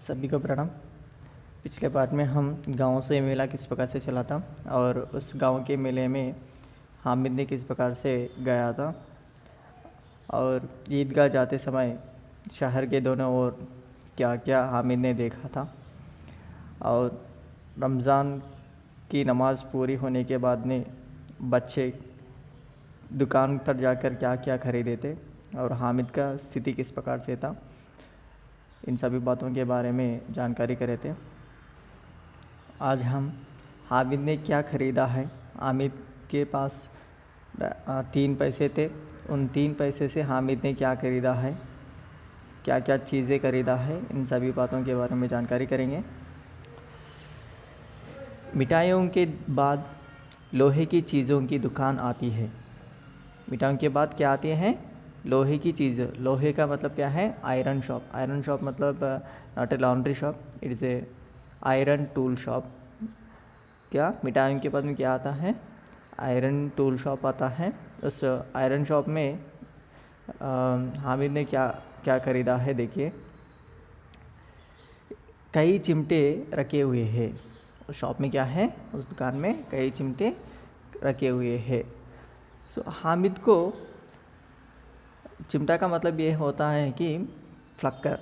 सभी को प्रणाम। पिछले पार्ट में हम गाँव से मेला किस प्रकार से चला था और उस गांव के मेले में हामिद ने किस प्रकार से गया था और ईदगाह जाते समय शहर के दोनों ओर क्या क्या हामिद ने देखा था और रमज़ान की नमाज़ पूरी होने के बाद में बच्चे दुकान पर जाकर क्या क्या खरीदे थे और हामिद का स्थिति किस प्रकार से था, इन सभी बातों के बारे में जानकारी करे थे। आज हम हामिद ने क्या ख़रीदा है। हामिद के पास 3 पैसे थे, उन 3 पैसे से हामिद ने क्या ख़रीदा है, क्या क्या चीज़ें ख़रीदा है, इन सभी बातों के बारे में जानकारी करेंगे। मिठाइयों के बाद लोहे की चीज़ों की दुकान आती है। मिठाइयों के बाद क्या आती है? लोहे की चीज़। लोहे का मतलब क्या है? Iron shop. आयरन शॉप मतलब not a laundry shop, it is a iron tool shop. क्या मिठाइयों के बाद में क्या आता है? आयरन टूल शॉप आता है। उस आयरन शॉप में हामिद ने क्या क्या ख़रीदा है, देखिए। कई चिमटे रखे हुए हैं। उस शॉप में क्या है? उस दुकान में कई चिमटे रखे हुए हैं। हामिद को चिमटा का मतलब ये होता है कि फ्लक्कर।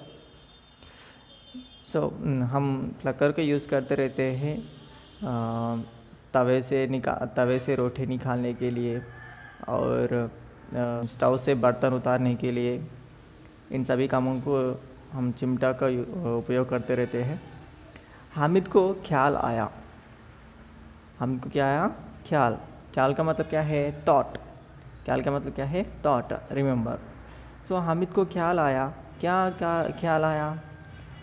हम फ्लक्कर को यूज़ करते रहते हैं तवे से रोटी निकालने के लिए और स्टोव से बर्तन उतारने के लिए। इन सभी कामों को हम चिमटा का उपयोग करते रहते हैं। हामिद को ख्याल आया। हामिद को क्या आया? ख्याल। ख्याल का मतलब क्या है? थॉट। ख्याल का मतलब क्या है? Thought, remember. हामिद को ख्याल आया। क्या क्या ख्याल आया?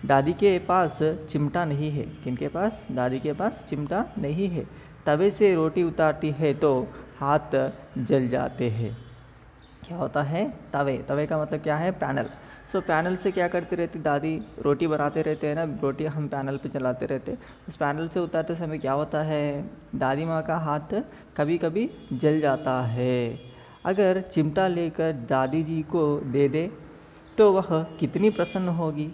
दादी के पास चिमटा नहीं है। किनके पास? दादी के पास चिमटा नहीं है। तवे से रोटी उतारती है तो हाथ जल जाते हैं। क्या होता है? तवे। तवे का मतलब क्या है? पैनल। पैनल से क्या करती रहती दादी? रोटी बनाते रहते हैं ना, रोटी हम पैनल पे चलाते रहते। उस पैनल से उतारते समय क्या होता है? दादी माँ का हाथ कभी कभी जल जाता है। अगर चिमटा लेकर दादी जी को दे दे तो वह कितनी प्रसन्न होगी।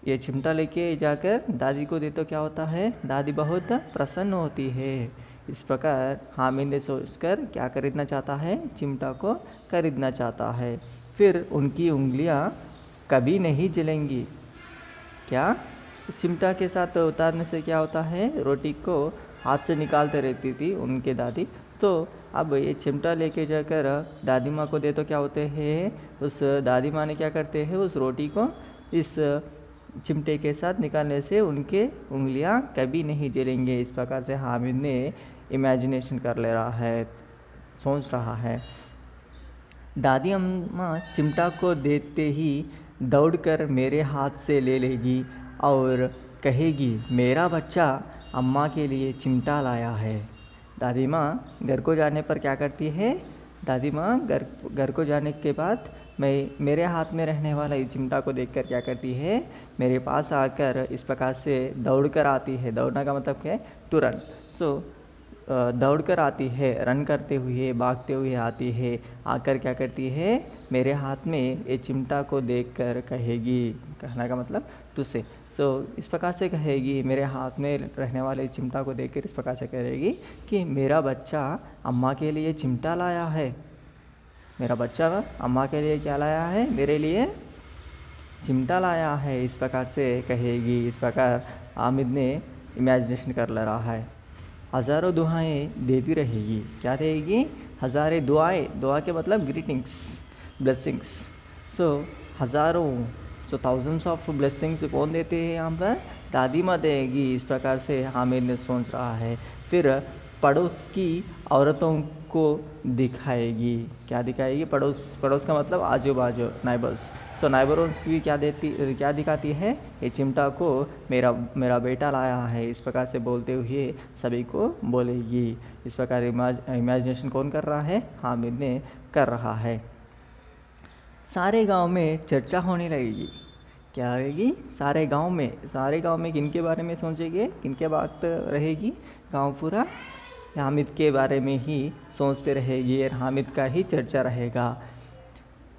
ये चिमटा लेके जाकर दादी को दे तो क्या होता है? दादी बहुत प्रसन्न होती है। इस प्रकार हामिद ने सोचकर क्या खरीदना चाहता है? चिमटा को खरीदना चाहता है। फिर उनकी उंगलियां कभी नहीं जलेंगी। क्या? चिमटा के साथ उतारने से क्या होता है? रोटी को हाथ से निकालते रहती थी उनके दादी। तो अब ये चिमटा लेके जाकर दादी माँ को दे तो क्या होते हैं? उस दादी माँ ने क्या करते हैं? उस रोटी को इस चिमटे के साथ निकालने से उनके उंगलियां कभी नहीं जलेंगे। इस प्रकार से हामिद ने इमेजिनेशन कर ले रहा है, सोच रहा है। दादी अम्मा चिमटा को देते ही दौड़कर मेरे हाथ से ले लेगी और कहेगी, मेरा बच्चा अम्मा के लिए चिमटा लाया है। दादी माँ घर को जाने पर क्या करती है? दादी माँ घर को जाने के बाद मेरे हाथ में रहने वाला इस चिमटा को देखकर क्या करती है? मेरे पास आकर इस प्रकार से दौड़कर आती है। दौड़ना का मतलब क्या है? To run. दौड़कर आती है, रन करते हुए, भागते हुए आती है। आकर क्या करती है? मेरे हाथ में ये चिमटा को देखकर कहेगी, कहना का मतलब टू से। इस प्रकार से कहेगी, मेरे हाथ में रहने वाले चिमटा को देखकर इस प्रकार से कहेगी कि मेरा बच्चा अम्मा के लिए चिमटा लाया है। मेरा बच्चा अम्मा के लिए क्या लाया है? मेरे लिए चिमटा लाया है। इस प्रकार से कहेगी। इस प्रकार हामिद ने इमेजिनेशन कर ले रहा है। हज़ारों दुआएं देती रहेगी। क्या देगी? हज़ारों दुआएं। दुआ के मतलब ग्रीटिंग्स, ब्लेसिंग्स। हज़ारों, थाउजेंड्स ऑफ ब्लेसिंग्स कौन देते हैं यहाँ पर? दादी माँ देगी। इस प्रकार से हामिद ने सोच रहा है। फिर पड़ोस की औरतों को दिखाएगी। क्या दिखाएगी? पड़ोस का मतलब आजू बाजू, नाइबर्स। नाइबर्स की क्या दिखाती है? ये चिमटा को मेरा बेटा लाया है। इस प्रकार से बोलते हुए सभी को बोलेगी। इस प्रकार इमेजिनेशन कौन कर रहा है? हामिद ने कर रहा है। सारे गांव में चर्चा होने लगेगी। क्या रहेगी? सारे गांव में किनके बारे में सोचेंगे? किनके बात रहेगी? गांव पूरा हामिद के बारे में ही सोचते रहेगी और हामिद का ही चर्चा रहेगा।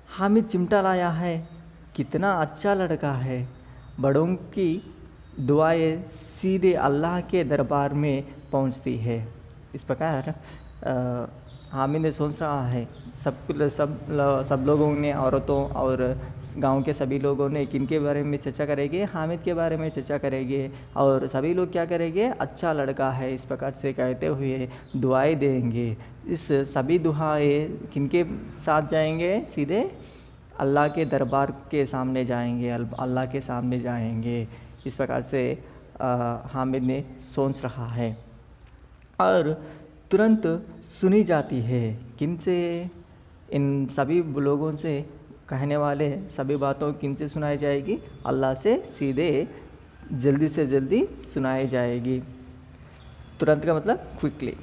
हामिद चिमटा लाया है। कितना अच्छा लड़का है। बड़ों की दुआएं सीधे अल्लाह के दरबार में पहुंचती है। इस प्रकार हामिद ने सोच रहा है, सब लोगों ने, औरतों और गांव के सभी लोगों ने किनके बारे में चर्चा करेंगे, हामिद के बारे में चर्चा करेंगे, और सभी लोग क्या करेंगे, अच्छा लड़का है इस प्रकार से कहते हुए दुआएं देंगे। इस सभी दुआएं किनके साथ जाएंगे, सीधे अल्लाह के दरबार के सामने जाएंगे, अल्लाह के सामने जाएंगे। इस प्रकार से हामिद ने सोच रहा है और तुरंत सुनी जाती है। किन से? इन सभी लोगों से कहने वाले सभी बातों किन से सुनाई जाएगी, अल्लाह से सीधे जल्दी से जल्दी सुनाई जाएगी। तुरंत का मतलब क्विकली।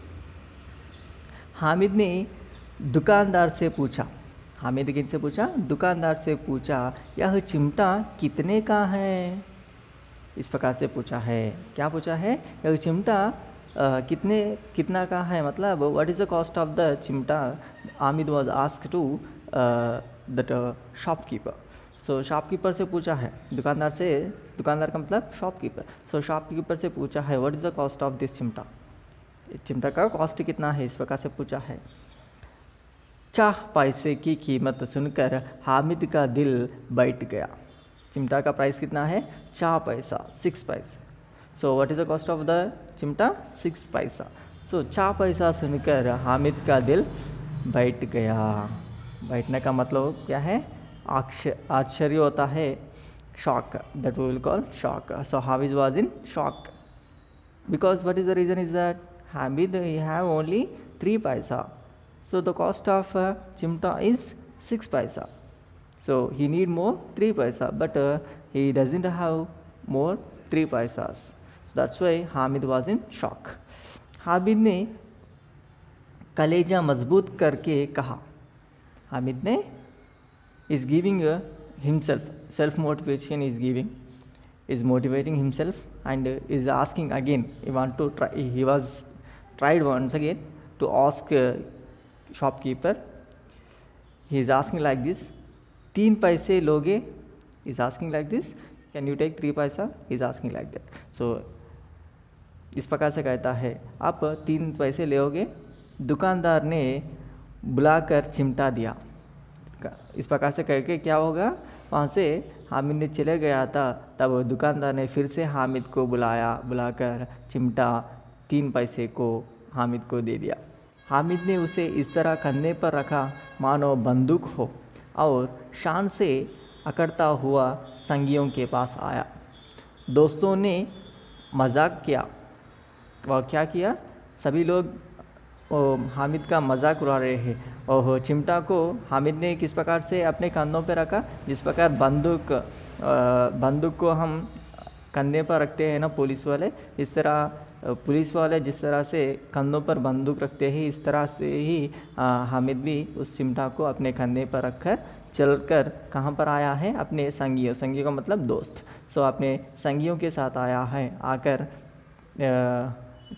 हामिद ने दुकानदार से पूछा, हामिद किन से पूछा, दुकानदार से पूछा, यह चिमटा कितने का है? इस प्रकार से पूछा है। क्या पूछा है? यह चिमटा कितना का है, मतलब what is the cost of the chimta? Hamid was asked to that shopkeeper. So shopkeeper से पूछा है, दुकानदार से, दुकानदार का मतलब शॉपकीपर। सो शॉपकीपर से पूछा है, what is the cost of this चिमटा? चिमटा का कॉस्ट कितना है, इस प्रकार से पूछा है। 4 पैसे की कीमत सुनकर हामिद का दिल बैठ गया। चिमटा का प्राइस कितना है? 4 पैसा, 6 पैसे। So what is the cost of the चिमटा? 6 पैसा। सो 4 पैसा सुनकर हामिद का दिल बैठ गया। बैठने का मतलब क्या है? आश्चर्य होता है, shock, that we will call shock. So Hamid was in shock because what is the reason is that Hamid he have only 3 paisa, so the cost of chimta is 6 paisa, so he need more 3 paisa, but he doesn't have more 3 paisas, so that's why Hamid was in shock. Hamid ने कलेजा मजबूत करके कहा, हामिद ने is giving himself, self motivation is giving, is motivating himself and is asking again, he want to try, he was tried once again to ask shopkeeper, he is asking like this, 3 पैसे लोगे? is asking like this, can you take 3 पैसा? is asking like that. so इस प्रकार से कहता है, आप 3 पैसे लोगे? दुकानदार ने बुलाकर चिमटा दिया। इस प्रकार से कह के क्या होगा, वहाँ से हामिद ने चले गया था, तब दुकानदार ने फिर से हामिद को बुलाकर चिमटा 3 पैसे को हामिद को दे दिया। हामिद ने उसे इस तरह कंधे पर रखा मानो बंदूक हो और शान से अकड़ता हुआ संगियों के पास आया। दोस्तों ने मजाक किया। वह क्या किया? सभी लोग हामिद का मजाक उड़ा रहे हैं। और चिमटा को हामिद ने किस प्रकार से अपने कंधों पर रखा, जिस प्रकार बंदूक को हम कंधे पर रखते हैं ना पुलिस वाले, इस तरह पुलिस वाले जिस तरह से कंधों पर बंदूक रखते हैं, इस तरह से ही हामिद भी उस चिमटा को अपने कंधे पर रखकर चलकर कहाँ पर आया है? अपने संगियों का मतलब दोस्त। सो अपने संगियों के साथ आया है, आकर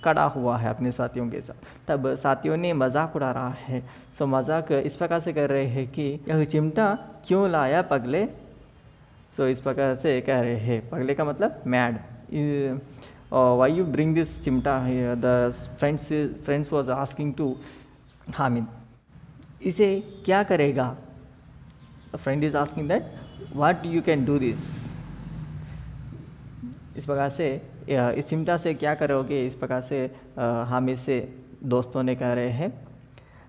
खड़ा हुआ है अपने साथियों के साथ। तब साथियों ने मजाक उड़ा रहा है। सो मजाक इस प्रकार से कर रहे हैं कि यह चिमटा क्यों लाया पगले? सो इस प्रकार से कह रहे हैं, पगले का मतलब mad, why you bring this chimta? The friends was asking to Hamid, इसे क्या करेगा? Friend is asking that what you can do this. इस प्रकार से इस चिमटा से क्या करोगे? इस प्रकार से हामिद से दोस्तों ने कह रहे हैं।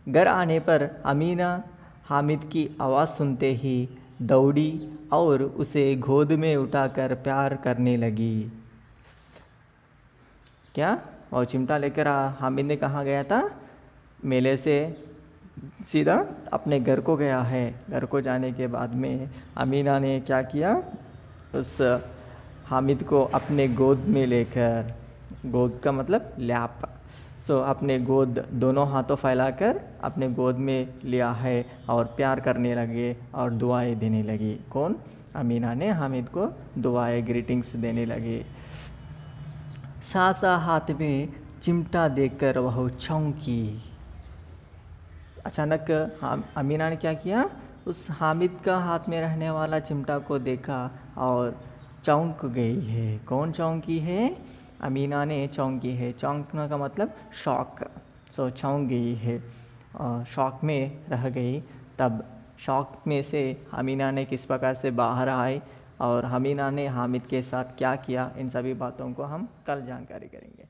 घर आने पर अमीना हामिद की आवाज़ सुनते ही दौड़ी और उसे गोद में उठाकर प्यार करने लगी। क्या? और चिमटा लेकर हामिद ने कहाँ गया था? मेले से सीधा अपने घर को गया है। घर को जाने के बाद में अमीना ने क्या किया? उस हामिद को अपने गोद में लेकर, गोद का मतलब लैप, सो अपने गोद दोनों हाथों फैलाकर अपने गोद में लिया है और प्यार करने लगे और दुआएं देने लगी। कौन? अमीना ने हामिद को दुआएं, ग्रीटिंग्स देने लगे। सासा हाथ में चिमटा देखकर वह चौंकी। अचानक अमीना ने क्या किया? उस हामिद का हाथ में रहने वाला चिमटा को देखा और चौंक गई है। कौन चौंकी है? अमीना ने चौंकी है। चौंकना का मतलब शॉक। सो चौंक गई है, शॉक में रह गई। तब शॉक में से अमीना ने किस प्रकार से बाहर आई और अमीना ने हामिद के साथ क्या किया, इन सभी बातों को हम कल जानकारी करेंगे।